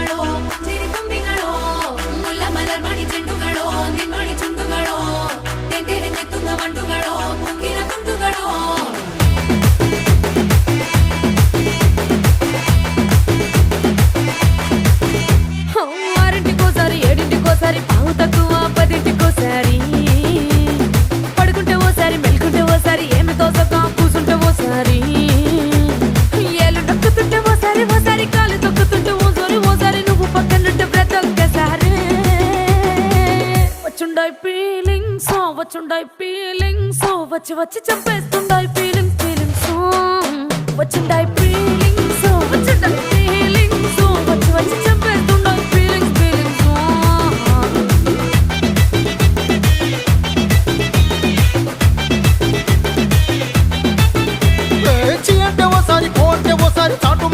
ചെണ്ടുകളോ ചിരിത്തുമ്പികളോ മുല്ലമലർ മണി ചെണ്ടുകളോ നിൻമണി ചുണ്ടുകളോ തെന്തിരഞ്ഞെത്തുന്ന വണ്ടുകളോ മുക്കിന തുണ്ടുകളോ ఆరింటికోసారి ఏడింటికోసారి పావు తక్కువ పదింటికోసారి పడుకుంటే ఓసారి మెలుకుంటే ఓసారి ఏమి తోసక కూసుంటే ఓసారి ఏళ్ళు నొక్కుతుంటే ఓసారి ఓసారి కాలు తొక్కుతుంటే ఓసారి నువ్వు పక్కనుంటే ప్రతి ఒక్కసారి వచ్చుండాయి ఫీలింగ్స్ వచ్చి వచ్చి చంపేస్తుండాయి ఫీలింగ్స్ వచ్చిండాయి ఫీలింగ్